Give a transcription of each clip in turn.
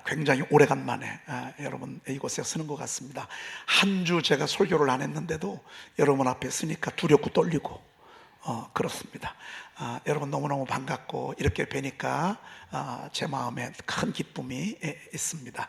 굉장히 오래간만에 여러분 이곳에 서는 것 같습니다. 한 주 제가 설교를 안 했는데도 여러분 앞에 서니까 두렵고 떨리고 그렇습니다. 여러분 너무너무 반갑고 이렇게 뵈니까 제 마음에 큰 기쁨이 있습니다.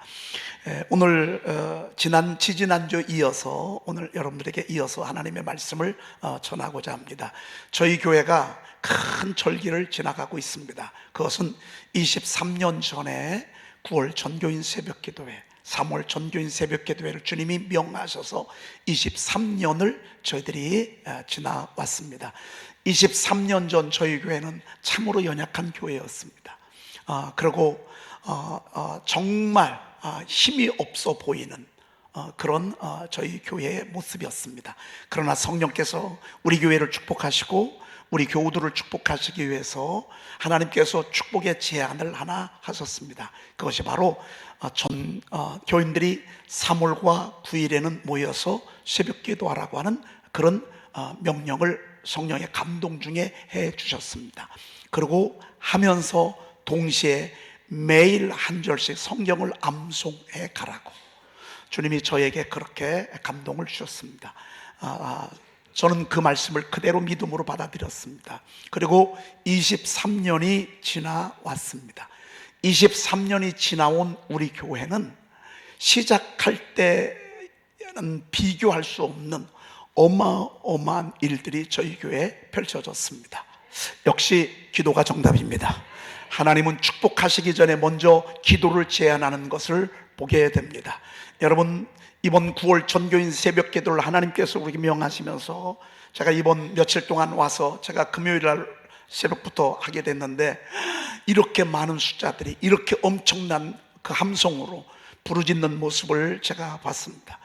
오늘 지지난주 이어서 오늘 여러분들에게 이어서 하나님의 말씀을 전하고자 합니다. 저희 교회가 큰 절기를 지나가고 있습니다. 그것은 23년 전에 9월 전교인 새벽기도회, 3월 전교인 새벽기도회를 주님이 명하셔서 23년을 저희들이 지나왔습니다. 23년 전 저희 교회는 참으로 연약한 교회였습니다. 그리고 정말 힘이 없어 보이는 그런 저희 교회의 모습이었습니다. 그러나 성령께서 우리 교회를 축복하시고 우리 교우들을 축복하시기 위해서 하나님께서 축복의 제안을 하나 하셨습니다. 그것이 바로 교인들이 3월과 9일에는 모여서 새벽 기도하라고 하는 그런 명령을 성령의 감동 중에 해 주셨습니다. 그리고 하면서 동시에 매일 한 절씩 성경을 암송해 가라고 주님이 저에게 그렇게 감동을 주셨습니다. 저는 그 말씀을 그대로 믿음으로 받아들였습니다. 그리고 23년이 지나왔습니다. 23년이 지나온 우리 교회는 시작할 때는 비교할 수 없는 어마어마한 일들이 저희 교회에 펼쳐졌습니다. 역시 기도가 정답입니다. 하나님은 축복하시기 전에 먼저 기도를 제안하는 것을 보게 됩니다. 여러분, 이번 9월 전교인 새벽 기도를 하나님께서 우리에게 명하시면서 제가 이번 며칠 동안 와서 제가 금요일날 새벽부터 하게 됐는데 이렇게 많은 숫자들이 이렇게 엄청난 그 함성으로 부르짖는 모습을 제가 봤습니다.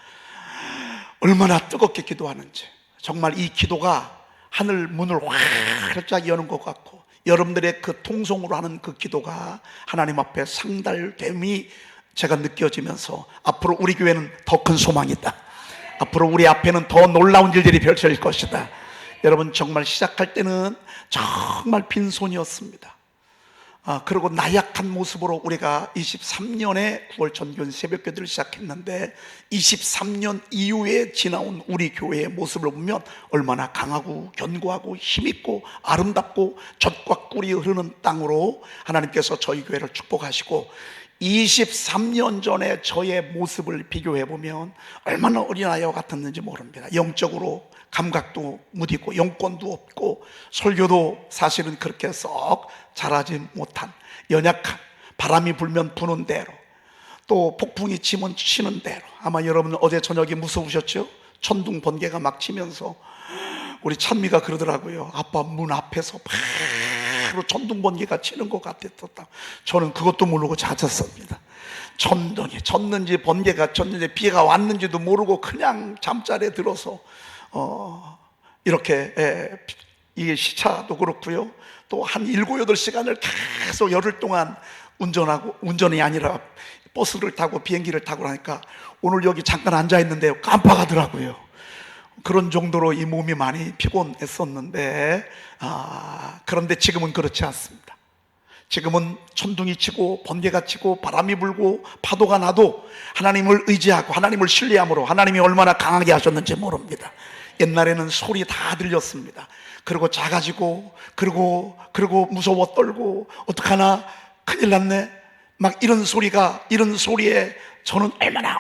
얼마나 뜨겁게 기도하는지, 정말 이 기도가 하늘 문을 활짝 여는 것 같고 여러분들의 그 통성으로 하는 그 기도가 하나님 앞에 상달됨이 제가 느껴지면서 앞으로 우리 교회는 더 큰 소망이 있다. 앞으로 우리 앞에는 더 놀라운 일들이 펼쳐질 것이다. 여러분, 정말 시작할 때는 정말 빈손이었습니다. 그리고 나약한 모습으로 우리가 23년에 9월 전교인 새벽기도를 시작했는데 23년 이후에 지나온 우리 교회의 모습을 보면 얼마나 강하고 견고하고 힘있고 아름답고 젖과 꿀이 흐르는 땅으로 하나님께서 저희 교회를 축복하시고 23년 전에 저의 모습을 비교해보면 얼마나 어린아이와 같았는지 모릅니다. 영적으로 감각도 무디고 영권도 없고 설교도 사실은 그렇게 썩 잘하지 못한 연약한, 바람이 불면 부는 대로 또 폭풍이 치면 치는 대로, 아마 여러분 어제 저녁에 무서우셨죠? 천둥 번개가 막 치면서 우리 찬미가 그러더라고요. 아빠 문 앞에서 바로 천둥 번개가 치는 것 같았다. 저는 그것도 모르고 잤었습니다. 천둥이 쳤는지 번개가 쳤는지 비가 왔는지도 모르고 그냥 잠자리에 들어서 이렇게 이게 시차도 그렇고요. 또 한 7, 8시간을 계속 열흘 동안 운전이 아니라 버스를 타고 비행기를 타고 하니까 오늘 여기 잠깐 앉아 있는데요, 깜빡하더라고요. 그런 정도로 이 몸이 많이 피곤했었는데 그런데 지금은 그렇지 않습니다. 지금은 천둥이 치고 번개가 치고 바람이 불고 파도가 나도 하나님을 의지하고 하나님을 신뢰함으로 하나님이 얼마나 강하게 하셨는지 모릅니다. 옛날에는 소리 다 들렸습니다. 그리고 작아지고 그리고 무서워 떨고 어떡하나 큰일 났네 막 이런 소리에 저는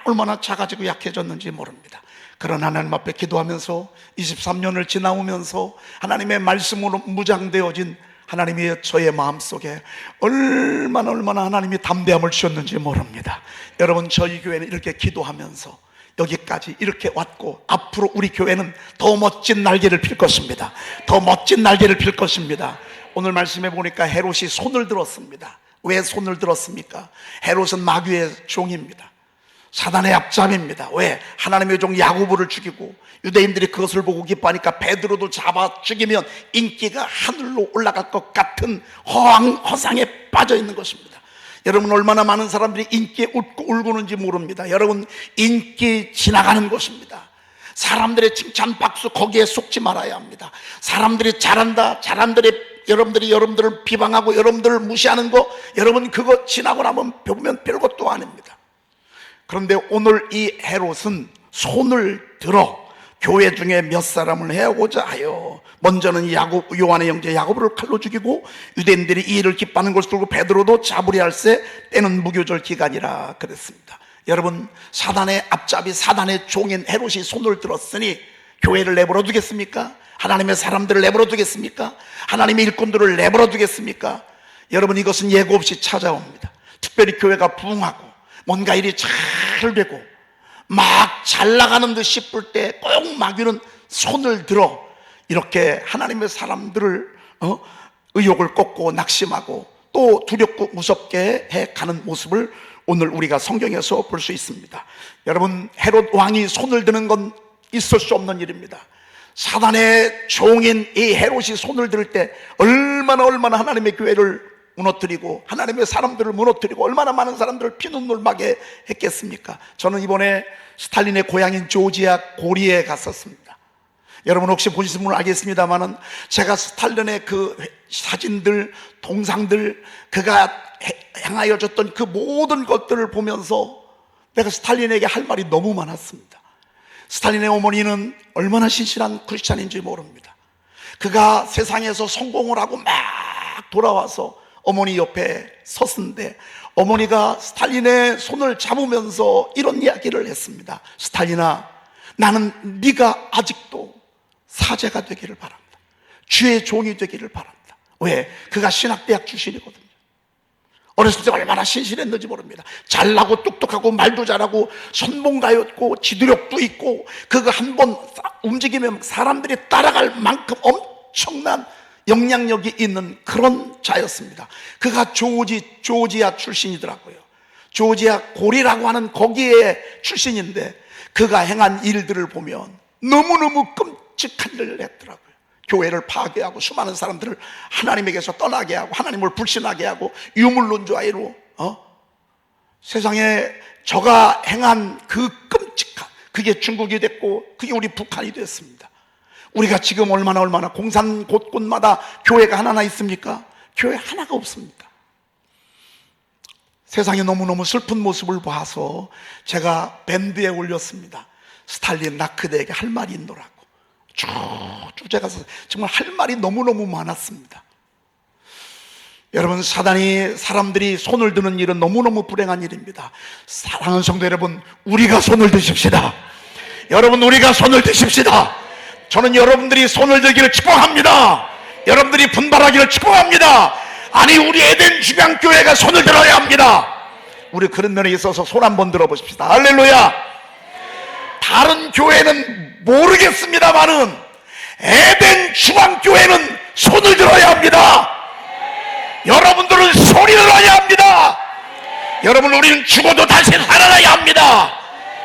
얼마나 작아지고 약해졌는지 모릅니다. 그런 하나님 앞에 기도하면서 23년을 지나오면서 하나님의 말씀으로 무장되어진 하나님이 저의 마음속에 얼마나 하나님이 담대함을 주셨는지 모릅니다. 여러분, 저희 교회는 이렇게 기도하면서 여기까지 이렇게 왔고 앞으로 우리 교회는 더 멋진 날개를 필 것입니다. 더 멋진 날개를 필 것입니다. 오늘 말씀해 보니까 헤롯이 손을 들었습니다. 왜 손을 들었습니까? 헤롯은 마귀의 종입니다. 사단의 앞잡이입니다. 왜? 하나님의 종 야고보를 죽이고 유대인들이 그것을 보고 기뻐하니까 베드로도 잡아 죽이면 인기가 하늘로 올라갈 것 같은 허상에 빠져 있는 것입니다. 여러분, 얼마나 많은 사람들이 인기에 웃고 울고는지 모릅니다. 여러분, 인기 지나가는 것입니다. 사람들의 칭찬 박수 거기에 속지 말아야 합니다. 사람들이 잘한다, 여러분들을 비방하고 여러분들을 무시하는 거, 여러분 그거 지나고 나면 보면 별것도 아닙니다. 그런데 오늘 이 헤롯은 손을 들어 교회 중에 몇 사람을 해오고자 하여 먼저는 요한의 형제 야고보를 칼로 죽이고 유대인들이 이 일을 기뻐하는 것을 두고 베드로도 잡으려 할세 때는 무교절 기간이라 그랬습니다. 여러분, 사단의 앞잡이, 사단의 종인 헤롯이 손을 들었으니 교회를 내버려 두겠습니까? 하나님의 사람들을 내버려 두겠습니까? 하나님의 일꾼들을 내버려 두겠습니까? 여러분, 이것은 예고 없이 찾아옵니다. 특별히 교회가 부흥하고 뭔가 일이 잘 되고 막 잘 나가는 듯 싶을 때 꼭 마귀는 손을 들어 이렇게 하나님의 사람들을 의욕을 꺾고 낙심하고 또 두렵고 무섭게 해가는 모습을 오늘 우리가 성경에서 볼 수 있습니다. 여러분, 헤롯 왕이 손을 드는 건 있을 수 없는 일입니다. 사단의 종인 이 헤롯이 손을 들 때 얼마나 하나님의 교회를 무너뜨리고 하나님의 사람들을 무너뜨리고 얼마나 많은 사람들을 피눈물 나게 했겠습니까? 저는 이번에 스탈린의 고향인 조지아 고리에 갔었습니다. 여러분 혹시 보셨으면 알겠습니다만은 제가 스탈린의 그 사진들, 동상들, 그가 향하여 줬던 그 모든 것들을 보면서 내가 스탈린에게 할 말이 너무 많았습니다. 스탈린의 어머니는 얼마나 신실한 크리스찬인지 모릅니다. 그가 세상에서 성공을 하고 막 돌아와서 어머니 옆에 섰는데 어머니가 스탈린의 손을 잡으면서 이런 이야기를 했습니다. 스탈린아, 나는 네가 아직도 사제가 되기를 바랍니다. 주의 종이 되기를 바랍니다. 왜? 그가 신학대학 출신이거든요. 어렸을 때 얼마나 신실했는지 모릅니다. 잘나고 똑똑하고 말도 잘하고 선봉가였고 지도력도 있고 그가 한번 움직이면 사람들이 따라갈 만큼 엄청난 영향력이 있는 그런 자였습니다. 그가 조지아 출신이더라고요. 조지아 고리라고 하는 거기에 출신인데 그가 행한 일들을 보면 너무너무 끔찍한 일을 했더라고요. 교회를 파괴하고 수많은 사람들을 하나님에게서 떠나게 하고 하나님을 불신하게 하고 유물론자로 세상에 저가 행한 그 끔찍한, 그게 중국이 됐고 그게 우리 북한이 됐습니다. 우리가 지금 얼마나 공산 곳곳마다 교회가 하나나 있습니까? 교회 하나가 없습니다. 세상에 너무너무 슬픈 모습을 봐서 제가 밴드에 올렸습니다. 스탈린 나 그대에게 할 말이 있노라고. 쭉 제가 정말 할 말이 너무너무 많았습니다. 여러분, 사단이 사람들이 손을 드는 일은 너무너무 불행한 일입니다. 사랑하는 성도 여러분, 우리가 손을 드십시다. 여러분, 우리가 손을 드십시다. 저는 여러분들이 손을 들기를 축복합니다. 여러분들이 분발하기를 축복합니다. 아니, 우리 에덴 중앙교회가 손을 들어야 합니다. 우리 그런 면에 있어서 손 한번 들어보십시다. 할렐루야. 다른 교회는 모르겠습니다만은 에덴 중앙교회는 손을 들어야 합니다. 여러분들은 소리 들어야 합니다. 여러분, 우리는 죽어도 다시 살아나야 합니다.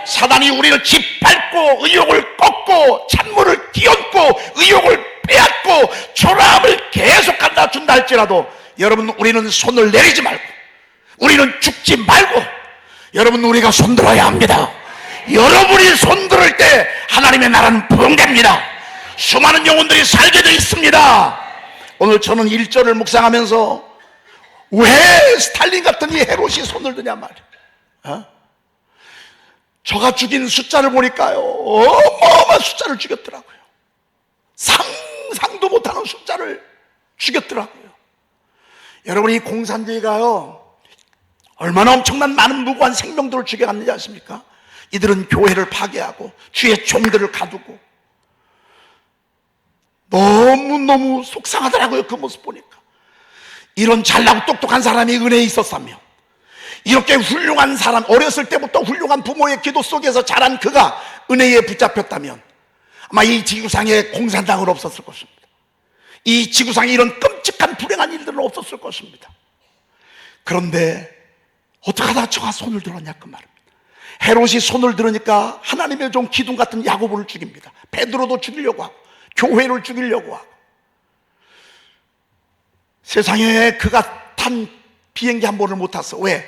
사단이 우리를 짓밟고 의욕을 꺾고 찬물을 끼얹고 의욕을 빼앗고 초라함을 계속한다 준다 할지라도 여러분, 우리는 손을 내리지 말고 우리는 죽지 말고 여러분, 우리가 손들어야 합니다. 여러분이 손들을 때 하나님의 나라는 부흥됩니다. 수많은 영혼들이 살게 되어 있습니다. 오늘 저는 1절을 묵상하면서 왜 스탈린 같은 이 헤롯이 손을 드냐 말이에요. 저가 죽인 숫자를 보니까요, 어마어마한 숫자를 죽였더라고요. 상상도 못하는 숫자를 죽였더라고요. 여러분, 이 공산주의가요 얼마나 엄청난 많은 무고한 생명들을 죽여갔는지 아십니까? 이들은 교회를 파괴하고 주의 종들을 가두고 너무너무 속상하더라고요. 그 모습 보니까. 이런 잘나고 똑똑한 사람이 은혜에 있었다며, 이렇게 훌륭한 사람, 어렸을 때부터 훌륭한 부모의 기도 속에서 자란 그가 은혜에 붙잡혔다면 아마 이 지구상에 공산당은 없었을 것입니다. 이 지구상에 이런 끔찍한 불행한 일들은 없었을 것입니다. 그런데 어떻게 하다 저가 손을 들었냐 그 말입니다. 헤롯이 손을 들으니까 하나님의 종 기둥 같은 야고보를 죽입니다. 베드로도 죽이려고 하고 교회를 죽이려고 하고. 세상에 그가 탄 비행기 한 번을 못 탔어. 왜?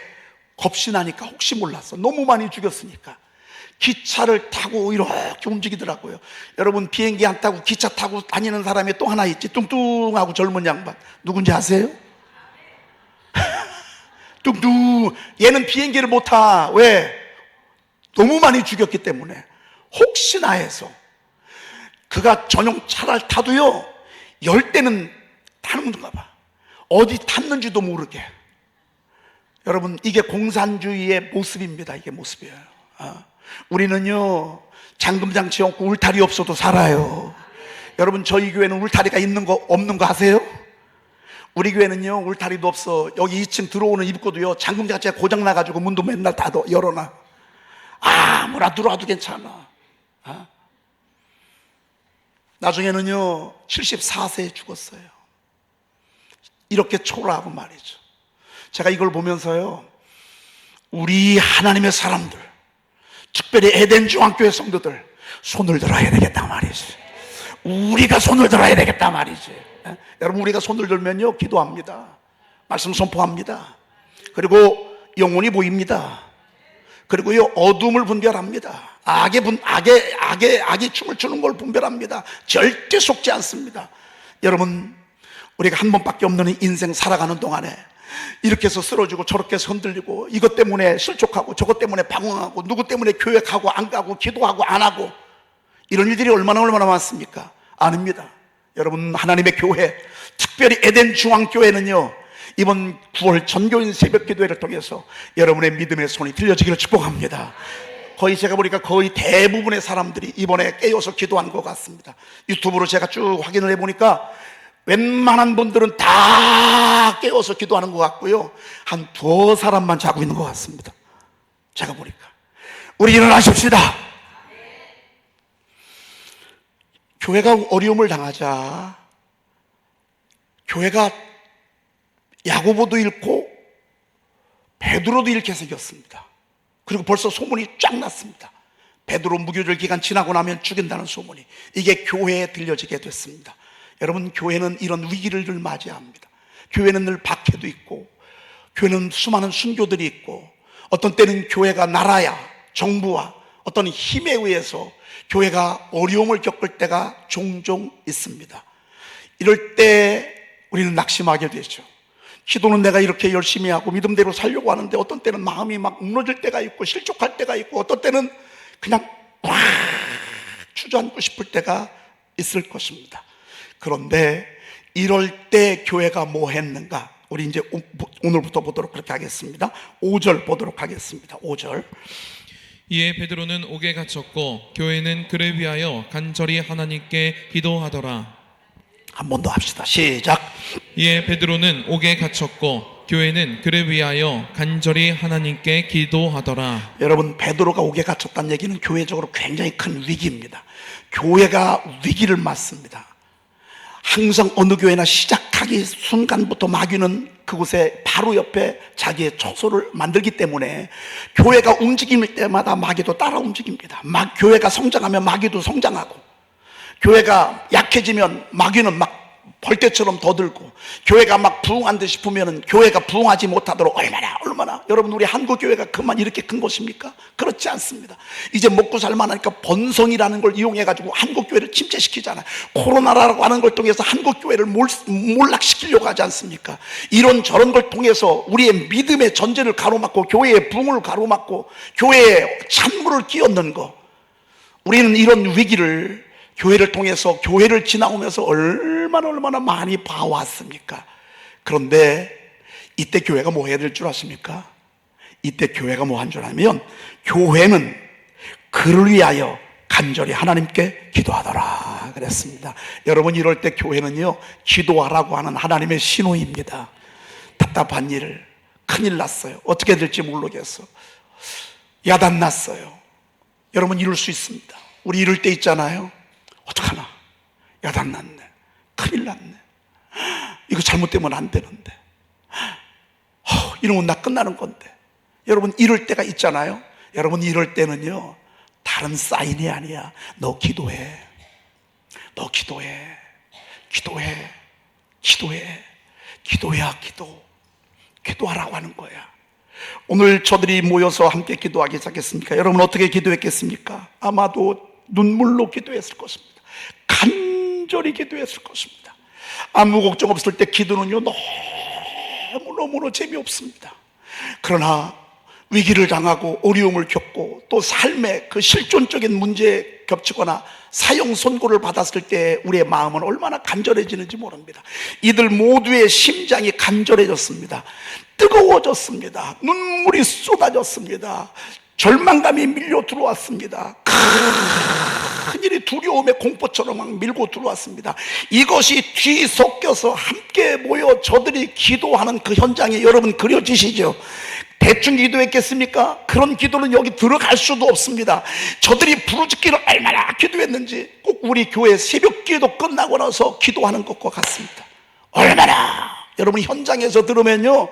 겁이 나니까, 혹시 몰랐어. 너무 많이 죽였으니까. 기차를 타고 이렇게 움직이더라고요. 여러분, 비행기 안 타고 기차 타고 다니는 사람이 또 하나 있지. 뚱뚱하고 젊은 양반. 누군지 아세요? 뚱뚱. 얘는 비행기를 못 타. 왜? 너무 많이 죽였기 때문에 혹시나 해서 그가 전용 차를 타도요 10대는 타는 건가 봐. 어디 탔는지도 모르게. 여러분, 이게 공산주의의 모습입니다. 이게 모습이에요. 우리는요 잠금장치 없고 울타리 없어도 살아요. 여러분, 저희 교회는 울타리가 있는 거 없는 거 아세요? 우리 교회는요 울타리도 없어. 여기 2층 들어오는 입구도요 잠금장치가 고장 나가지고 문도 맨날 닫아 열어놔. 아무나 들어와도 괜찮아. 나중에는요 74세에 죽었어요. 이렇게 초라하고 말이죠. 제가 이걸 보면서요 우리 하나님의 사람들, 특별히 에덴 중앙교회 성도들 손을 들어야 되겠다 말이지. 우리가 손을 들어야 되겠다 말이지. 여러분, 우리가 손을 들면요 기도합니다. 말씀 선포합니다. 그리고 영혼이 보입니다. 그리고요 어둠을 분별합니다. 악이 춤을 추는 걸 분별합니다. 절대 속지 않습니다. 여러분, 우리가 한 번밖에 없는 인생 살아가는 동안에 이렇게 해서 쓰러지고 저렇게 해서 흔들리고 이것 때문에 실족하고 저것 때문에 방황하고 누구 때문에 교회 가고 안 가고 기도하고 안 하고 이런 일들이 얼마나 많습니까? 아닙니다. 여러분, 하나님의 교회, 특별히 에덴 중앙교회는요 이번 9월 전교인 새벽 기도회를 통해서 여러분의 믿음의 손이 들려지기를 축복합니다. 거의 제가 보니까 거의 대부분의 사람들이 이번에 깨어서 기도한 것 같습니다. 유튜브로 제가 쭉 확인을 해보니까 웬만한 분들은 다 깨어서 기도하는 것 같고요 한 2사람만 자고 있는 것 같습니다. 제가 보니까. 우리 일어나십시다. 교회가 어려움을 당하자 교회가 야고보도 잃고 베드로도 잃게 생겼습니다. 그리고 벌써 소문이 쫙 났습니다. 베드로 무교절 기간 지나고 나면 죽인다는 소문이 이게 교회에 들려지게 됐습니다. 여러분, 교회는 이런 위기를 늘 맞이합니다. 교회는 늘 박해도 있고 교회는 수많은 순교들이 있고 어떤 때는 교회가 나라야 정부와 어떤 힘에 의해서 교회가 어려움을 겪을 때가 종종 있습니다. 이럴 때 우리는 낙심하게 되죠. 기도는 내가 이렇게 열심히 하고 믿음대로 살려고 하는데 어떤 때는 마음이 막 무너질 때가 있고 실족할 때가 있고 어떤 때는 그냥 꽉 주저앉고 싶을 때가 있을 것입니다. 그런데 이럴 때 교회가 뭐 했는가? 우리 이제 오늘부터 보도록 그렇게 하겠습니다. 5절 보도록 하겠습니다. 5절. 이에 베드로는 옥에 갇혔고 교회는 그를 위하여 간절히 하나님께 기도하더라. 한 번 더 합시다. 시작. 이에 베드로는 옥에 갇혔고 교회는 그를 위하여 간절히 하나님께 기도하더라. 여러분, 베드로가 옥에 갇혔다는 얘기는 교회적으로 굉장히 큰 위기입니다. 교회가 위기를 맞습니다. 항상 어느 교회나 시작하기 순간부터 마귀는 그곳에 바로 옆에 자기의 처소를 만들기 때문에 교회가 움직일 때마다 마귀도 따라 움직입니다. 교회가 성장하면 마귀도 성장하고, 교회가 약해지면 마귀는 막 벌떼처럼 더들고, 교회가 막 부흥한다 싶으면 교회가 부흥하지 못하도록 얼마나 여러분, 우리 한국 교회가 그만 이렇게 큰 것입니까? 그렇지 않습니다. 이제 먹고 살만하니까 번성이라는 걸 이용해 가지고 한국 교회를 침체시키잖아요. 코로나라고 하는 걸 통해서 한국 교회를 몰락시키려고 하지 않습니까? 이런 저런 걸 통해서 우리의 믿음의 전제를 가로막고 교회의 부흥을 가로막고 교회에 찬물을 끼얹는 거, 우리는 이런 위기를 교회를 통해서, 교회를 지나오면서 얼마나 많이 봐왔습니까? 그런데 이때 교회가 뭐 해야 될 줄 아십니까? 이때 교회가 뭐 한 줄 알면, 교회는 그를 위하여 간절히 하나님께 기도하더라 그랬습니다. 여러분, 이럴 때 교회는요 기도하라고 하는 하나님의 신호입니다. 답답한 일, 큰일 났어요. 어떻게 될지 모르겠어. 야단 났어요. 여러분, 이럴 수 있습니다. 우리 이럴 때 있잖아요. 어떡하나, 야단 났네, 큰일 났네, 이거 잘못되면 안 되는데, 이러면 나 끝나는 건데. 여러분, 이럴 때가 있잖아요. 여러분, 이럴 때는요 다른 사인이 아니야. 너 기도해, 너 기도해, 기도해야 기도하라고 하는 거야. 오늘 저들이 모여서 함께 기도하기 시작했습니까? 여러분, 어떻게 기도했겠습니까? 아마도 눈물로 기도했을 것입니다. 간절히 기도했을 것입니다. 아무 걱정 없을 때 기도는요 너무너무 재미없습니다. 그러나 위기를 당하고 어려움을 겪고 또 삶의 그 실존적인 문제에 겹치거나 사형 선고를 받았을 때 우리의 마음은 얼마나 간절해지는지 모릅니다. 이들 모두의 심장이 간절해졌습니다. 뜨거워졌습니다. 눈물이 쏟아졌습니다. 절망감이 밀려 들어왔습니다. 큰일이 두려움의 공포처럼 막 밀고 들어왔습니다. 이것이 뒤섞여서 함께 모여 저들이 기도하는 그 현장이 여러분 그려지시죠? 대충 기도했겠습니까? 그런 기도는 여기 들어갈 수도 없습니다. 저들이 부르짖기를 얼마나 기도했는지 꼭 우리 교회 새벽 기도 끝나고 나서 기도하는 것과 같습니다. 얼마나 여러분 현장에서 들으면요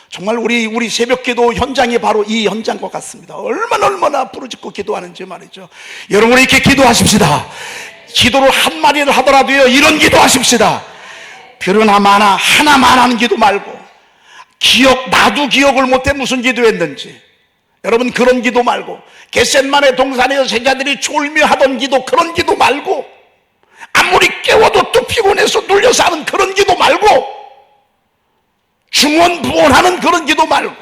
정말 우리 새벽 기도 현장이 바로 이 현장과 같습니다. 얼마나 부르짖고 기도하는지 말이죠. 여러분 이렇게 기도하십시다. 기도를 한 마디를 하더라도요 이런 기도하십시다. 별은 하나만 하는 기도 말고 나도 기억을 못해 무슨 기도했는지 여러분 그런 기도 말고 겟셋마네 동산에서 제자들이 졸미하던 기도 그런 기도 말고 아무리 깨워도 또 피곤해서 눌려서 하는 그런 기도 말고 중언부언하는 그런 기도 말고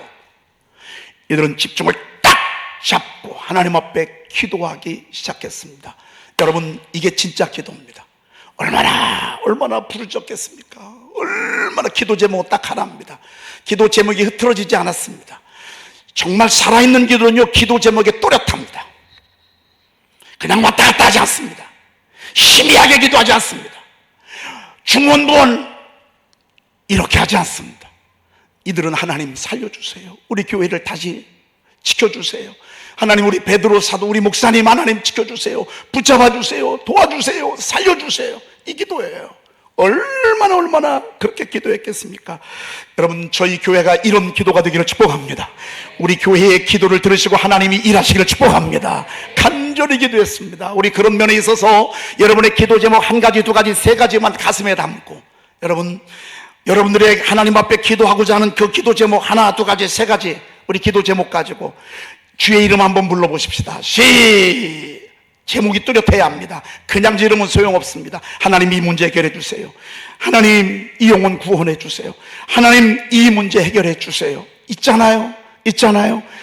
이들은 집중을 딱 잡고 하나님 앞에 기도하기 시작했습니다. 여러분 이게 진짜 기도입니다. 얼마나 부르짖겠습니까? 얼마나 기도 제목 딱 하나입니다. 기도 제목이 흐트러지지 않았습니다. 정말 살아있는 기도는요 기도 제목에 또렷합니다. 그냥 왔다 갔다 하지 않습니다. 희미하게 기도하지 않습니다. 중언부언 이렇게 하지 않습니다. 이들은 하나님 살려주세요. 우리 교회를 다시 지켜주세요. 하나님 우리 베드로 사도 우리 목사님 하나님 지켜주세요. 붙잡아주세요. 도와주세요. 살려주세요. 이 기도예요. 얼마나 그렇게 기도했겠습니까? 여러분 저희 교회가 이런 기도가 되기를 축복합니다. 우리 교회의 기도를 들으시고 하나님이 일하시기를 축복합니다. 간절히 기도했습니다. 우리 그런 면에 있어서 여러분의 기도 제목 한 가지 두 가지 세 가지만 가슴에 담고 여러분들의 하나님 앞에 기도하고자 하는 그 기도 제목 하나 두 가지 세 가지 우리 기도 제목 가지고 주의 이름 한번 불러보십시다. 제목이 뚜렷해야 합니다. 그냥 지르면 소용없습니다. 하나님 이 문제 해결해 주세요. 하나님 이 영혼 구원해 주세요. 하나님 이 문제 해결해 주세요. 있잖아요.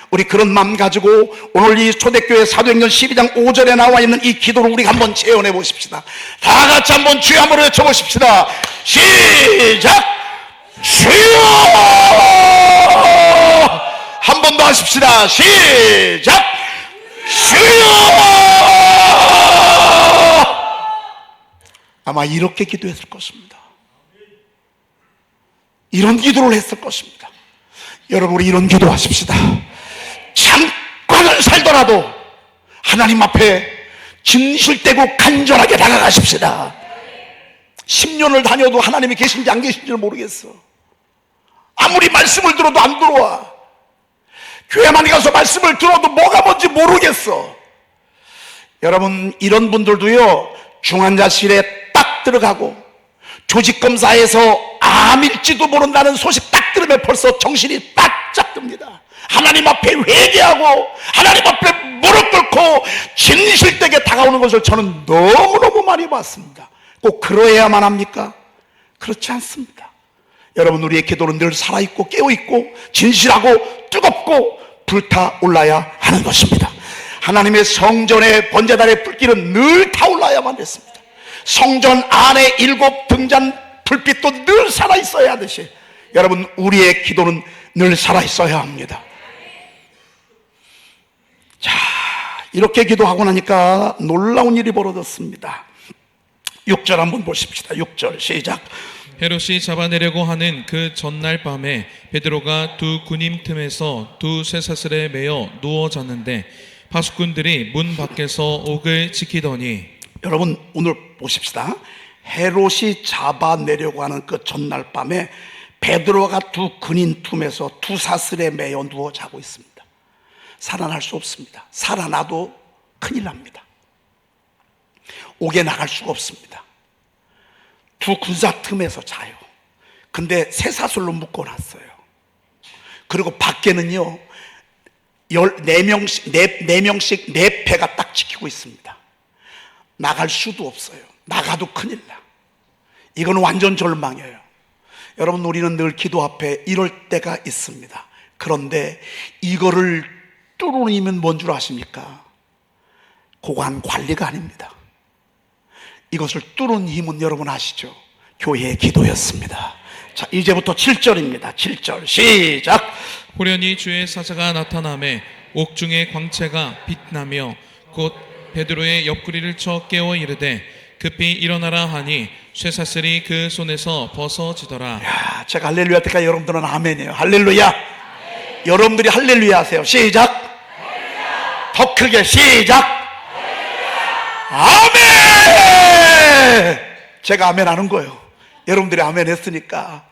우리 그런 마음 가지고 오늘 이 초대교회 사도행전 12장 5절에 나와 있는 이 기도를 우리 한번 재현해 보십시다. 다 같이 한번 주여 한번 외쳐보십시다. 시작! 주여! 한 번 더 하십시다. 시작! 주여! 아마 이렇게 기도했을 것입니다. 이런 기도를 했을 것입니다. 여러분 우리 이런 기도하십시다. 잠깐을 살더라도 하나님 앞에 진실되고 간절하게 다가가십시다. 10년을 다녀도 하나님이 계신지 안 계신지를 모르겠어. 아무리 말씀을 들어도 안 들어와. 교회만 가서 말씀을 들어도 뭐가 뭔지 모르겠어. 여러분 이런 분들도요 중환자실에 딱 들어가고 조직검사에서 암일지도 모른다는 소식 딱 들으면 벌써 정신이 바짝 듭니다. 하나님 앞에 회개하고 하나님 앞에 무릎 꿇고 진실되게 다가오는 것을 저는 너무너무 많이 봤습니다. 꼭 그러해야만 합니까? 그렇지 않습니다. 여러분 우리의 기도는 늘 살아있고 깨어있고 진실하고 뜨겁고 불타올라야 하는 것입니다. 하나님의 성전의 번제단의 불길은 늘 타올라야만 됐습니다. 성전 안에 7 등잔 불빛도 늘 살아있어야 하듯이 여러분 우리의 기도는 늘 살아있어야 합니다. 자, 이렇게 기도하고 나니까 놀라운 일이 벌어졌습니다. 6절 한번 보십시다. 6절 시작. 헤롯이 잡아내려고 하는 그 전날 밤에 베드로가 두 군임 틈에서 두 쇠사슬에 매여 누워 잤는데 파수꾼들이 문 밖에서 옥을 지키더니. 여러분 오늘 보십시다. 헤롯이 잡아내려고 하는 그 전날 밤에 베드로가 두 군인 틈에서 두 사슬에 매여 누워 자고 있습니다. 살아날 수 없습니다. 살아나도 큰일 납니다. 옥에 나갈 수가 없습니다. 두 군사 틈에서 자요. 근데 쇠사슬로 묶어놨어요. 그리고 밖에는요 4명씩 4패가 딱 지키고 있습니다. 나갈 수도 없어요. 나가도 큰일 나. 이건 완전 절망이에요. 여러분 우리는 늘 기도 앞에 이럴 때가 있습니다. 그런데 이거를 뚫는 힘은 뭔 줄 아십니까? 고관 관리가 아닙니다. 이것을 뚫는 힘은 여러분 아시죠? 교회의 기도였습니다. 자, 이제부터 7절입니다. 7절 시작. 호련히 주의 사자가 나타나매 옥중의 광채가 빛나며 곧 베드로의 옆구리를 쳐 깨워 이르되 급히 일어나라 하니 쇠사슬이 그 손에서 벗어지더라. 야, 제가 할렐루야 할 때까지 여러분들은 아멘이에요. 할렐루야. 여러분들이 할렐루야 하세요. 시작. 더 크게 시작. 아멘. 제가 아멘 하는 거예요. 여러분들이 아멘 했으니까.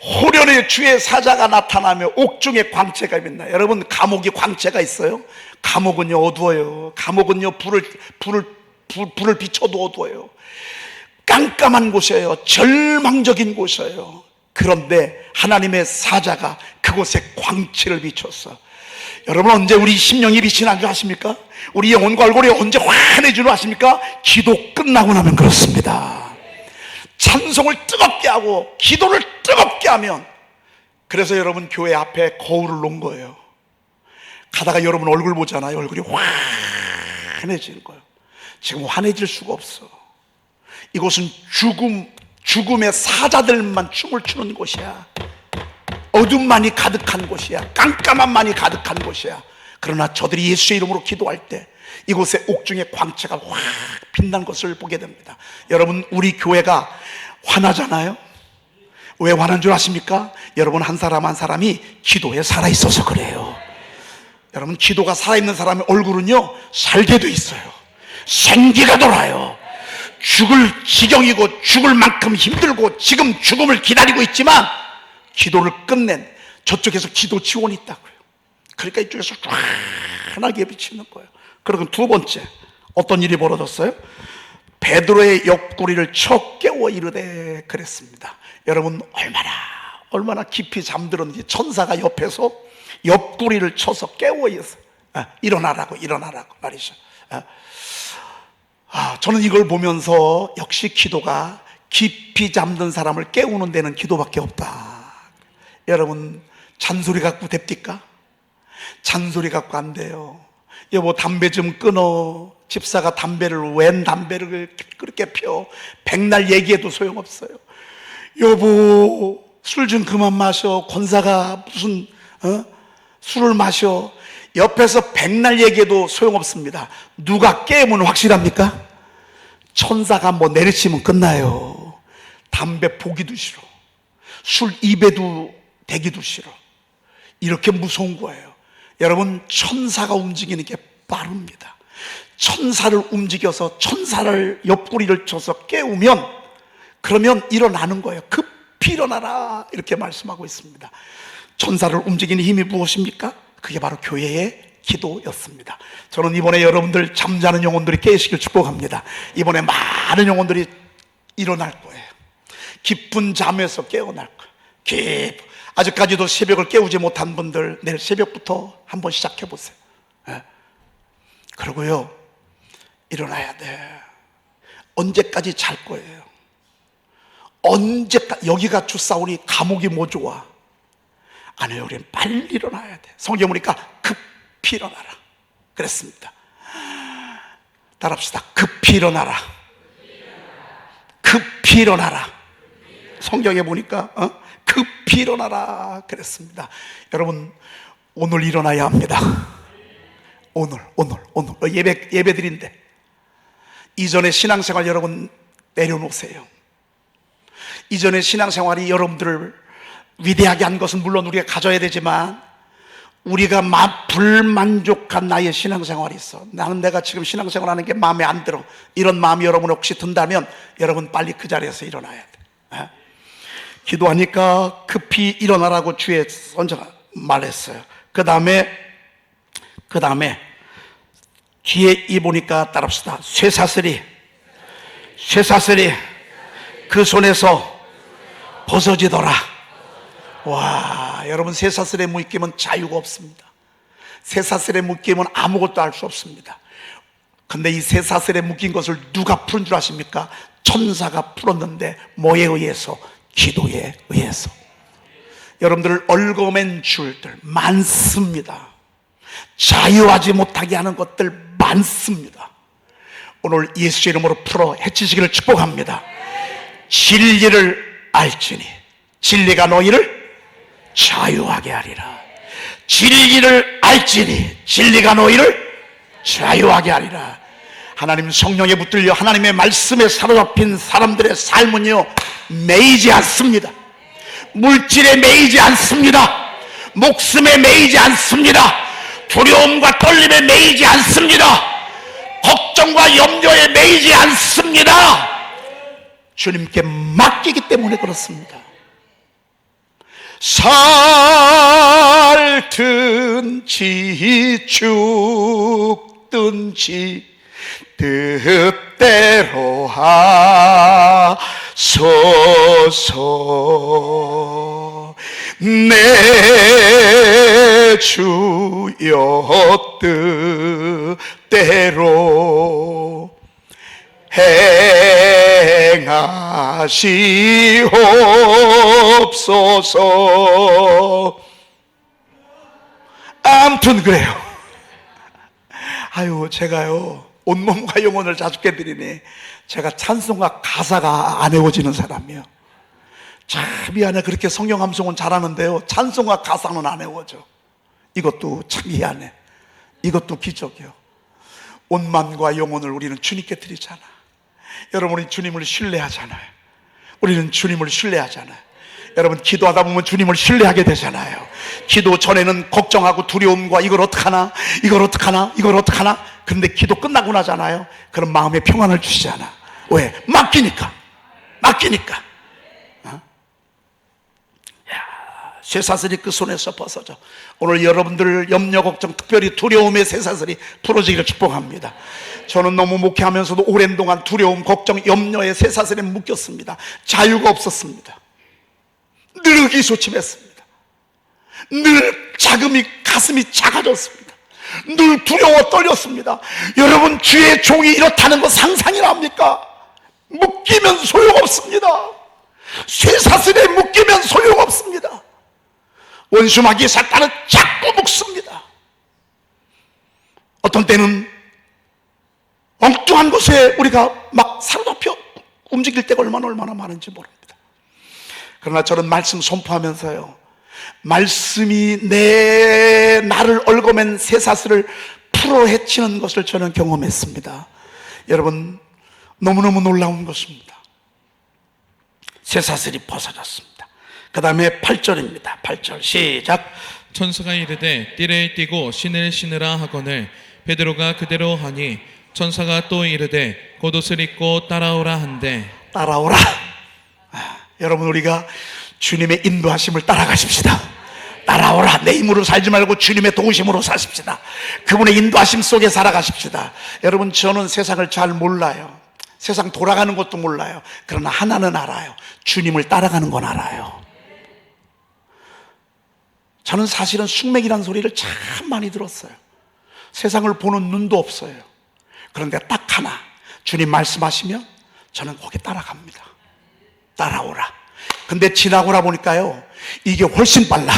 호련히 주의 사자가 나타나며 옥중에 광채가 빛나. 여러분, 감옥에 광채가 있어요? 감옥은요 어두워요. 감옥은요 불을 비춰도 어두워요. 깜깜한 곳이에요. 절망적인 곳이에요. 그런데 하나님의 사자가 그곳에 광채를 비췄어. 여러분, 언제 우리 심령이 빛이 난 줄 아십니까? 우리 영혼과 얼굴이 언제 환해지는 줄 아십니까? 기도 끝나고 나면 그렇습니다. 찬송을 뜨겁게 하고 기도를 뜨겁게 하면. 그래서 여러분, 교회 앞에 거울을 놓은 거예요. 가다가 여러분 얼굴 보잖아요. 얼굴이 환해지는 거예요. 지금 환해질 수가 없어. 이곳은 죽음의 사자들만 춤을 추는 곳이야. 어둠만이 가득한 곳이야. 깜깜함만이 가득한 곳이야. 그러나 저들이 예수의 이름으로 기도할 때 이곳에 옥중의 광채가 확 빛난 것을 보게 됩니다. 여러분, 우리 교회가 화나잖아요. 왜 화난 줄 아십니까? 여러분, 한 사람 한 사람이 기도에 살아있어서 그래요. 여러분, 기도가 살아있는 사람의 얼굴은요 살게 돼 있어요. 생기가 돌아요. 죽을 지경이고 죽을 만큼 힘들고 지금 죽음을 기다리고 있지만 기도를 끝낸, 저쪽에서 기도 지원이 있다고요. 그러니까 이쪽에서 환하게 비치는 거예요. 그리고 두 번째, 어떤 일이 벌어졌어요? 베드로의 옆구리를 쳐 깨워 이르되 그랬습니다. 여러분, 얼마나 깊이 잠들었는지 천사가 옆에서 옆구리를 쳐서 깨워 일어나라고 말이죠. 저는 이걸 보면서 역시 기도가 깊이 잠든 사람을 깨우는 데는 기도밖에 없다. 여러분, 잔소리 갖고 됩니까? 잔소리 갖고 안 돼요. 여보, 담배 좀 끊어. 집사가 웬 담배를 그렇게 펴. 백날 얘기해도 소용없어요. 여보, 술 좀 그만 마셔. 권사가 무슨 술을 마셔. 옆에서 백날 얘기해도 소용없습니다. 누가 깨우면 확실합니까? 천사가 내리치면 끝나요. 담배 보기도 싫어. 술 입에도 대기도 싫어. 이렇게 무서운 거예요. 여러분, 천사가 움직이는 게 빠릅니다. 천사를 움직여서 천사를 옆구리를 쳐서 깨우면, 그러면 일어나는 거예요. 급히 일어나라, 이렇게 말씀하고 있습니다. 천사를 움직이는 힘이 무엇입니까? 그게 바로 교회의 기도였습니다. 저는 이번에 여러분들 잠자는 영혼들이 깨시길 축복합니다. 이번에 많은 영혼들이 일어날 거예요. 깊은 잠에서 깨어날 거예요. 아직까지도 새벽을 깨우지 못한 분들, 내일 새벽부터 한번 시작해 보세요. 그리고요, 일어나야 돼. 언제까지 잘 거예요? 언제까지? 여기가 주사오니 감옥이 뭐 좋아? 아니요, 우리는 빨리 일어나야 돼. 성경 보니까 급히 일어나라 그랬습니다. 따라합시다. 급히 일어나라. 급히 일어나라. 성경에 보니까 급히 일어나라 그랬습니다. 여러분, 오늘 일어나야 합니다. 오늘 예배 드린데 이전의 신앙생활 여러분 내려놓으세요. 이전의 신앙생활이 여러분들을 위대하게 한 것은 물론 우리가 가져야 되지만, 우리가 불만족한 나의 신앙생활이 있어. 나는 내가 지금 신앙생활하는 게 마음에 안 들어. 이런 마음이 여러분 혹시 든다면 여러분 빨리 그 자리에서 일어나야 돼. 기도하니까 급히 일어나라고 주의 선자가 말했어요. 그 다음에 뒤에 이 보니까 따라합시다. 쇠사슬이 그 손에서 벗어지더라. 와, 여러분, 쇠사슬에 묶이면 자유가 없습니다. 쇠사슬에 묶이면 아무것도 할 수 없습니다. 근데 이 쇠사슬에 묶인 것을 누가 푸른 줄 아십니까? 천사가 풀었는데 뭐에 의해서? 기도에 의해서. 여러분들을 얽어맨 줄들 많습니다. 자유하지 못하게 하는 것들 많습니다. 오늘 예수 이름으로 풀어 헤치시기를 축복합니다. 진리를 알지니 진리가 너희를 자유하게 하리라. 진리를 알지니 진리가 너희를 자유하게 하리라. 하나님 성령에 붙들려 하나님의 말씀에 사로잡힌 사람들의 삶은요, 매이지 않습니다. 물질에 매이지 않습니다. 목숨에 매이지 않습니다. 두려움과 떨림에 매이지 않습니다. 걱정과 염려에 매이지 않습니다. 주님께 맡기기 때문에 그렇습니다. 살든지 죽든지 뜻대로 하소서. 내 주여 뜻대로 행하시옵소서. 아무튼 그래요. 아유, 제가요 온몸과 영혼을 자주게 드리니 제가 찬송가 가사가 안 외워지는 사람이에요. 참 미안해. 그렇게 성경 함송은 잘하는데요, 찬송가 가사는 안 외워져. 이것도 참 미안해. 이것도 기적이요. 온만과 영혼을 우리는 주님께 드리잖아. 여러분이 주님을 신뢰하잖아요. 우리는 주님을 신뢰하잖아요. 여러분, 기도하다 보면 주님을 신뢰하게 되잖아요. 기도 전에는 걱정하고 두려움과 이걸 어떡하나, 이걸 어떡하나, 이걸 어떡하나. 그런데 기도 끝나고 나잖아요. 그럼 마음에 평안을 주시잖아. 왜? 맡기니까. 쇠사슬이 그 손에서 벗어져. 오늘 여러분들 염려, 걱정, 특별히 두려움의 쇠사슬이 풀어지기를 축복합니다. 저는 너무 목회하면서도 오랜 동안 두려움, 걱정, 염려의 쇠사슬에 묶였습니다. 자유가 없었습니다. 늘 의기소침했습니다. 늘 가슴이 작아졌습니다. 늘 두려워 떨렸습니다. 여러분, 주의 종이 이렇다는 거 상상이나 합니까? 묶이면 소용없습니다. 쇠사슬에 묶이면 소용없습니다. 원수마귀 사탄은 자꾸 묶습니다. 어떤 때는 엉뚱한 것에 우리가 막 사로잡혀 움직일 때가 얼마나 많은지 모릅니다. 그러나 저는 말씀 선포하면서요, 말씀이 나를 얽어맨 쇠사슬을 풀어 헤치는 것을 저는 경험했습니다. 여러분, 너무너무 놀라운 것입니다. 쇠사슬이 벗어졌습니다. 그 다음에 8절입니다. 8절 시작. 천사가 이르되 띠를 띠고 신을 신으라 하거늘 베드로가 그대로 하니 천사가 또 이르되 겉옷을 입고 따라오라 한대. 따라오라. 여러분, 우리가 주님의 인도하심을 따라가십시다. 따라오라. 내 힘으로 살지 말고 주님의 도우심으로 사십시다. 그분의 인도하심 속에 살아가십시다. 여러분, 저는 세상을 잘 몰라요. 세상 돌아가는 것도 몰라요. 그러나 하나는 알아요. 주님을 따라가는 건 알아요. 저는 사실은 숙맥이라는 소리를 참 많이 들었어요. 세상을 보는 눈도 없어요. 그런데 딱 하나, 주님 말씀하시면 저는 거기 따라갑니다. 따라오라. 근데 지나고나 보니까요, 이게 훨씬 빨라.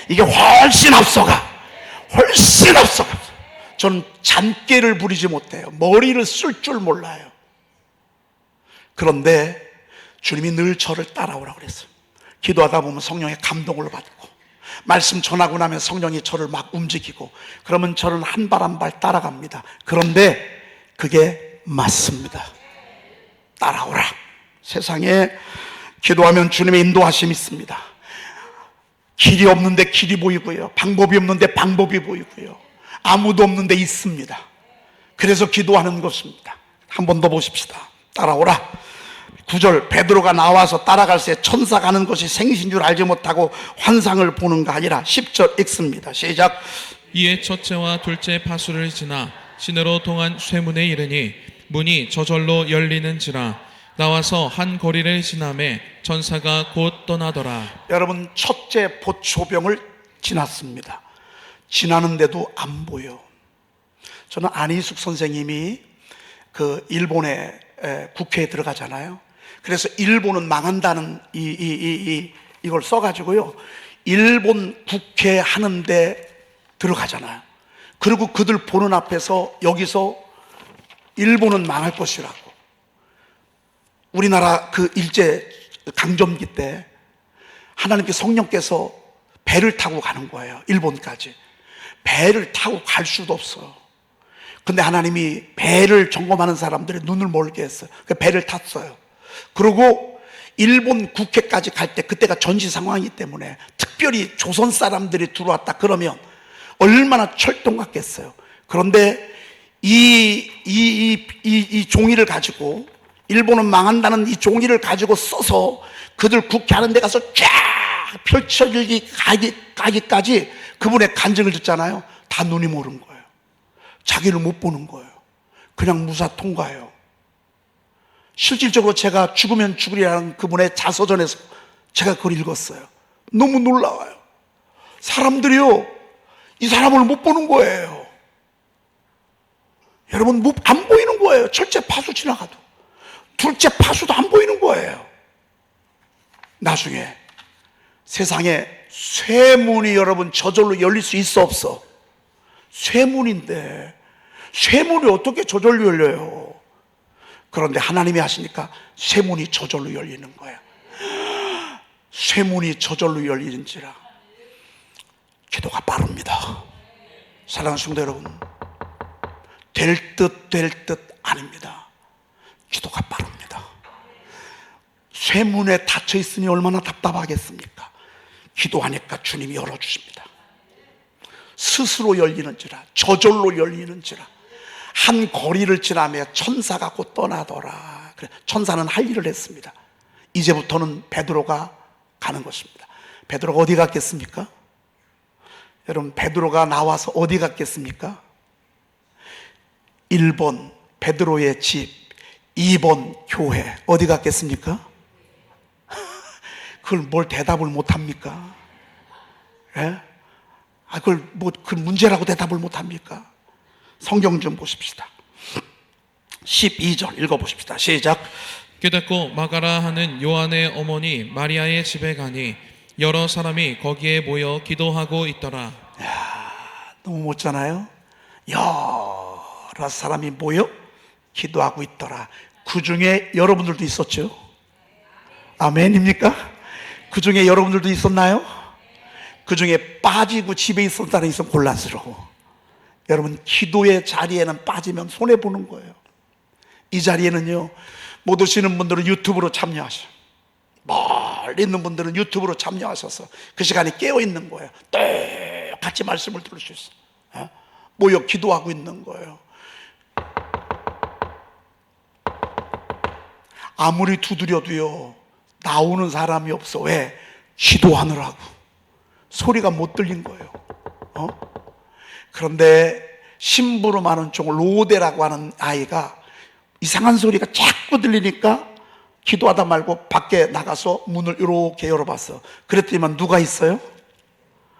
이게 훨씬 앞서가. 저는 잔꾀를 부리지 못해요. 머리를 쓸 줄 몰라요. 그런데 주님이 늘 저를 따라오라고 그랬어요. 기도하다 보면 성령의 감동을 받고, 말씀 전하고 나면 성령이 저를 막 움직이고, 그러면 저는 한 발 한 발 따라갑니다. 그런데 그게 맞습니다. 따라오라. 세상에 기도하면 주님의 인도하심이 있습니다. 길이 없는데 길이 보이고요, 방법이 없는데 방법이 보이고요, 아무도 없는데 있습니다. 그래서 기도하는 것입니다. 한 번 더 보십시다. 따라오라. 9절, 베드로가 나와서 따라갈 새 천사 가는 것이 생신 줄 알지 못하고 환상을 보는가 아니라 10절 읽습니다. 시작. 이에 첫째와 둘째 파수를 지나 시내로 통한 쇠문에 이르니 문이 저절로 열리는지라 나와서 한 거리를 지나매 천사가 곧 떠나더라. 여러분, 첫째 보초병을 지났습니다. 지나는데도 안 보여. 저는 안희숙 선생님이 그 일본의 국회에 들어가잖아요. 그래서 일본은 망한다는 이걸 써가지고요, 일본 국회 하는데 들어가잖아요. 그리고 그들 보는 앞에서 여기서 일본은 망할 것이라고, 우리나라 그 일제 강점기 때 하나님께 성령께서 배를 타고 가는 거예요. 일본까지 배를 타고 갈 수도 없어요. 근데 하나님이 배를 점검하는 사람들의 눈을 멀게 했어요. 그 배를 탔어요. 그리고 일본 국회까지 갈 때, 그때가 전시 상황이기 때문에 특별히 조선 사람들이 들어왔다 그러면 얼마나 철통 같겠어요. 그런데 이 종이를 가지고, 일본은 망한다는 이 종이를 가지고 써서 그들 국회 하는 데 가서 쫙 펼쳐지기까지 그분의 간증을 듣잖아요. 다 눈이 모른 거예요. 자기를 못 보는 거예요. 그냥 무사 통과해요. 실질적으로 제가 죽으면 죽으리라는 그분의 자서전에서 제가 그걸 읽었어요. 너무 놀라워요. 사람들이요, 이 사람을 못 보는 거예요. 여러분, 안 보이는 거예요. 첫째 파수 지나가도, 둘째 파수도 안 보이는 거예요. 나중에 세상에 쇠문이 여러분 저절로 열릴 수 있어 없어? 쇠문인데 쇠문이 어떻게 저절로 열려요? 그런데 하나님이 하시니까 쇠문이 저절로 열리는 거야. 쇠문이 저절로 열리는지라. 기도가 빠릅니다. 사랑하는 성도 여러분, 될 듯 아닙니다. 기도가 빠릅니다. 쇠문에 닫혀 있으니 얼마나 답답하겠습니까? 기도하니까 주님이 열어주십니다. 스스로 열리는지라, 저절로 열리는지라. 한 거리를 지나며 천사가 곧 떠나더라. 천사는 할 일을 했습니다. 이제부터는 베드로가 가는 것입니다. 베드로가 어디 갔겠습니까? 여러분, 베드로가 나와서 어디 갔겠습니까? 1번 베드로의 집, 2번 교회. 어디 갔겠습니까? 그걸 뭘 대답을 못합니까? 예? 그걸 그 문제라고 대답을 못합니까? 성경 좀 보십시다. 12절 읽어보십시다. 시작. 깨닫고 마가라 하는 요한의 어머니 마리아의 집에 가니 여러 사람이 거기에 모여 기도하고 있더라. 너무 멋잖아요. 여러 사람이 모여 기도하고 있더라. 그 중에 여러분들도 있었죠? 아멘입니까? 그 중에 여러분들도 있었나요? 그 중에 빠지고 집에 있었다는 사람이 있으면 곤란스러워. 여러분, 기도의 자리에는 빠지면 손해보는 거예요. 이 자리에는요, 못 오시는 분들은 유튜브로 참여하셔. 멀리 있는 분들은 유튜브로 참여하셔서 그 시간에 깨어있는 거예요. 똑같이 말씀을 들을 수 있어요. 모여 기도하고 있는 거예요. 아무리 두드려도요, 나오는 사람이 없어. 왜? 기도하느라고. 소리가 못 들린 거예요. 그런데 심부름 하는 종 로데라고 하는 아이가 이상한 소리가 자꾸 들리니까 기도하다 말고 밖에 나가서 문을 이렇게 열어봤어. 그랬더니만 누가 있어요?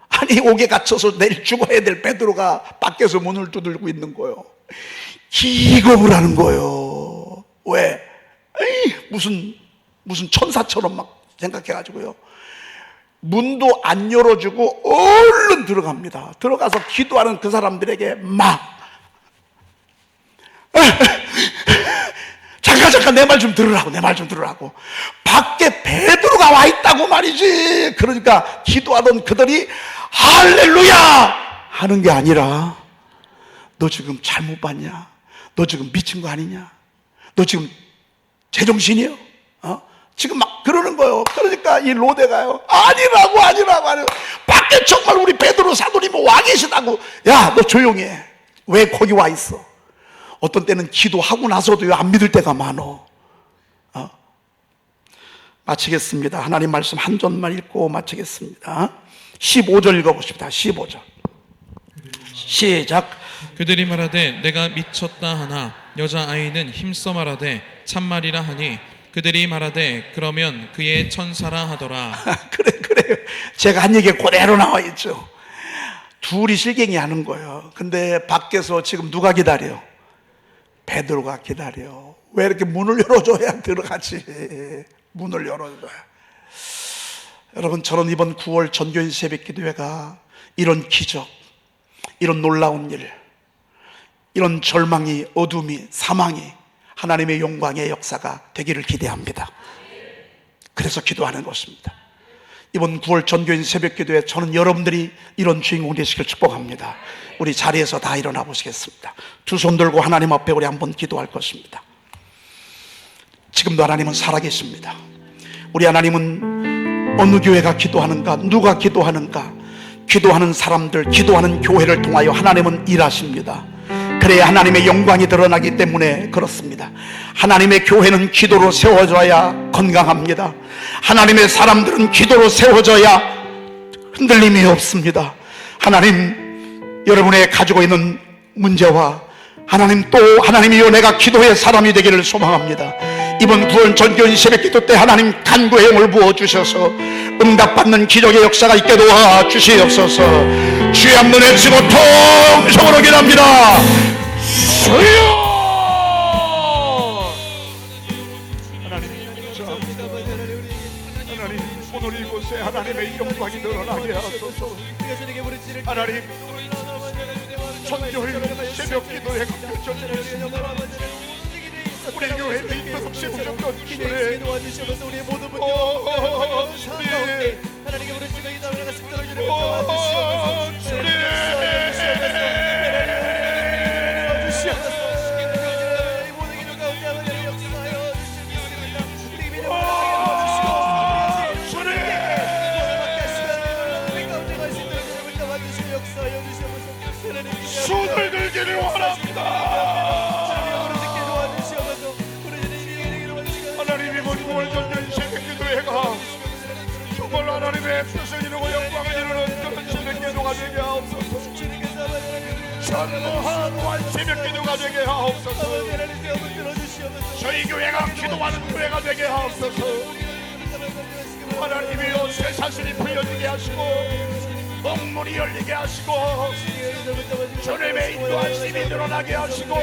아니, 옥에 갇혀서 내일 죽어야 될 베드로가 밖에서 문을 두들고 있는 거예요. 기겁을 하는 거예요. 왜? 무슨 천사처럼 막 생각해가지고요, 문도 안 열어주고 얼른 들어갑니다. 들어가서 기도하는 그 사람들에게 막 잠깐 내 말 좀 들으라고 밖에 베드로가 와 있다고 말이지. 그러니까 기도하던 그들이 할렐루야 하는 게 아니라, 너 지금 잘못 봤냐? 너 지금 미친 거 아니냐? 너 지금 제정신이요? 지금 막 그러는 거예요. 그러니까 이 로데가요, 아니라고 밖에 정말 우리 베드로 사도님이 와 계시다고. 야, 너 조용히 해. 왜 거기 와 있어? 어떤 때는 기도하고 나서도 안 믿을 때가 많어. 마치겠습니다. 하나님 말씀 한 절만 읽고 마치겠습니다. 15절 읽어보십시다. 15절 시작. 그들이 말하되 내가 미쳤다 하나 여자아이는 힘써 말하되 참말이라 하니 그들이 말하되 그러면 그의 천사라 하더라. 그래요. 제가 한 얘기가 그대로 나와 있죠. 둘이 실갱이 하는 거예요. 근데 밖에서 지금 누가 기다려? 베드로가 기다려. 왜 이렇게 문을 열어줘야 들어가지? 문을 열어줘야. 여러분, 저는 이번 9월 전교인 새벽기도회가 이런 기적, 이런 놀라운 일, 이런 절망이, 어둠이, 사망이 하나님의 영광의 역사가 되기를 기대합니다. 그래서 기도하는 것입니다. 이번 9월 전교인 새벽기도회 저는 여러분들이 이런 주인공이 되시길 축복합니다. 우리 자리에서 다 일어나 보시겠습니다. 두 손 들고 하나님 앞에 우리 한번 기도할 것입니다. 지금도 하나님은 살아계십니다. 우리 하나님은 어느 교회가 기도하는가, 누가 기도하는가, 기도하는 사람들, 기도하는 교회를 통하여 하나님은 일하십니다. 그래야 하나님의 영광이 드러나기 때문에 그렇습니다. 하나님의 교회는 기도로 세워져야 건강합니다. 하나님의 사람들은 기도로 세워져야 흔들림이 없습니다. 하나님, 여러분의 가지고 있는 문제와 하나님, 또 하나님이 내가 기도의 사람이 되기를 소망합니다. 이번 9월 전교인 새벽기도 때 하나님 간구의 영을 부어주셔서 응답받는 기적의 역사가 있게 도와주시옵소서. 주의 한번 외치고 통성으로 기도합니다. 주여! 하나님, 오늘 이곳에 하나님의 영광이 드러나게 하소서. 하나님, 전교인 새벽기도에 감겨주시옵소서. 우리 교회 민도덕 세우셨던 기도에 우리의 모든 분들 가운데 하나님께 부르시고 이 나라가 승리하기를 손을 들기를 원합니다. 하나님, 이번 9월 전교인 새벽기도회가 정말 하나님의 뜻을 이루고 영광을 이루는 그런 새벽기도가 되게 하옵소서. 전무한 9월 새벽기도가 되게 하옵소서. 저희 교회가 기도하는 교회가 되게 하옵소서. 하나님이여, 쇠사슬이 풀려지게 하시고 몽문이 열리게 하시고 주님의 인도하심이 드러나게 하시고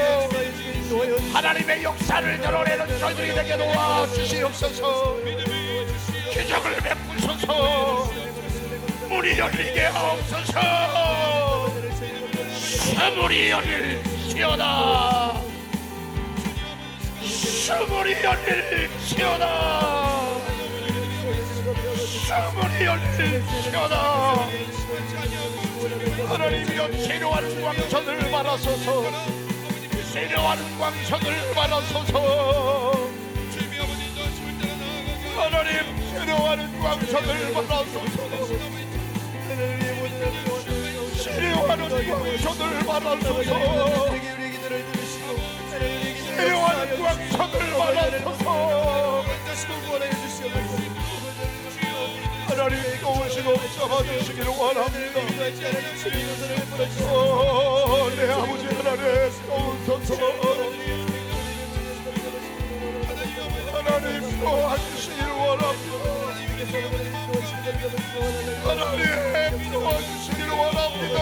하나님의 역사를 드러내는 저희들이 되게 도와주시옵소서. 기적을 베푸소서. 문이 열리게 하옵소서. 수문이 열릴지어다. 수문이 열릴지어다. 수문이 열릴지어다. 하나님이여, 치료하는 광선을 말하소서. 치료하는 광선을 말하소서. 하나님, 치료하는 광선을 말하소서. 치료하는 광선을 말하소서. 치료하는 광선을 말하소서. 하나님, 도우시고 잡아주시기를 원합니다. 내 아버지 하나님, 도우소서. 하나님, 도와주시기를 원합니다. 하나님, 도와주시기를 원합니다.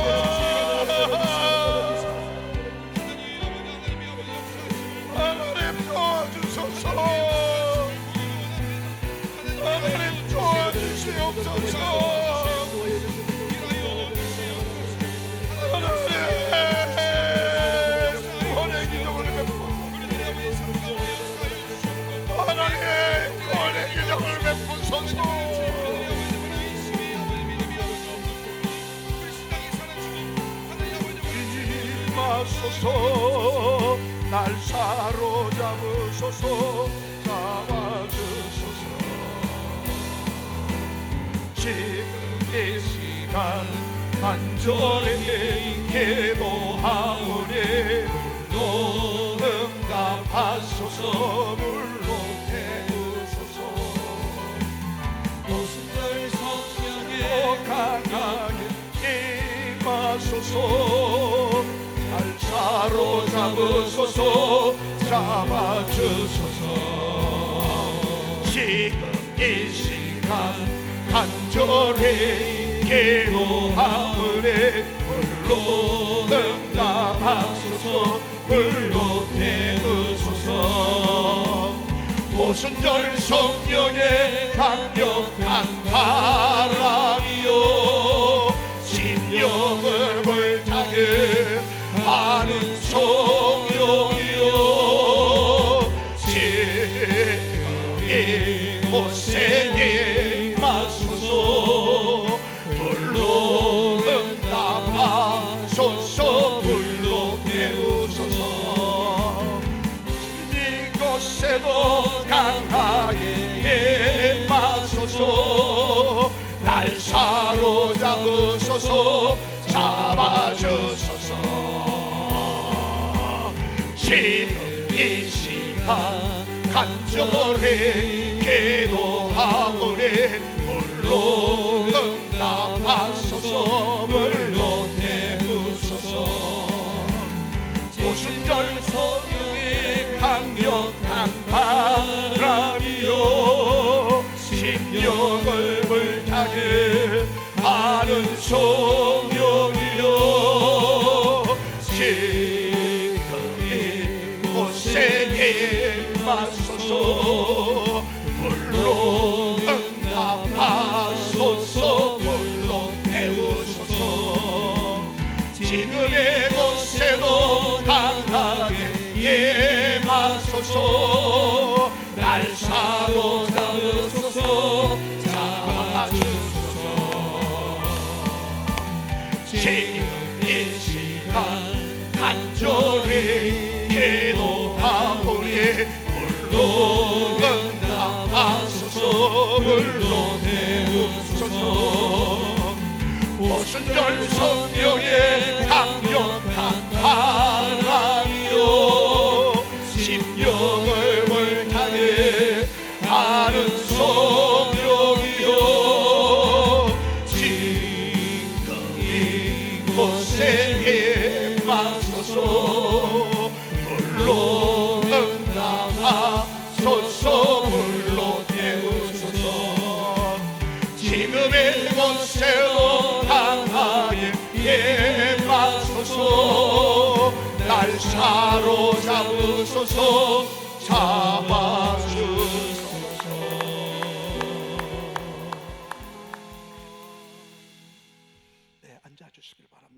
하나님, 도와주소서. 하나님, 도와주시옵소서. 임하소서. 날 사로잡으소서. 잡아주소서. 지금 이 시간 간절히 기도하오니 물로 응답하소서. 물로 태우소서. 오순절 성령에 강하게 임하소서. 날 사로잡으소서. 잡아주소서. 지금 이 시간 간절히 기도하오니 물로 응답하소서. 물로 태우소서. 오순절 성령의 강력한 바 지금 이 시간 간절히 기도하오니 물로 응답하소서 물로 내부소서 오순절 성령의 강력한 바람이요 심령을 불타게 하는 성령이요 지금 이곳에 임하소서 물로 응답하소서 물로 태우소서 지금의 곳에도 강하게 임하소서 날 사로잡으소서 잡아주소서 지금 이 시간 간절히 기도하오니 물로 응답하소서 물로 태우소서 오순절 성령의 강력한 바람이요 심령을 불타게 하는 성령이요 지금 이곳에 임하소서 물로 응답하소서 물로 태우소서 지금의 곳에도 강하게 임하소서 날 사로잡으소서 잡아주소서. 네, 앉아주시길 바랍니다.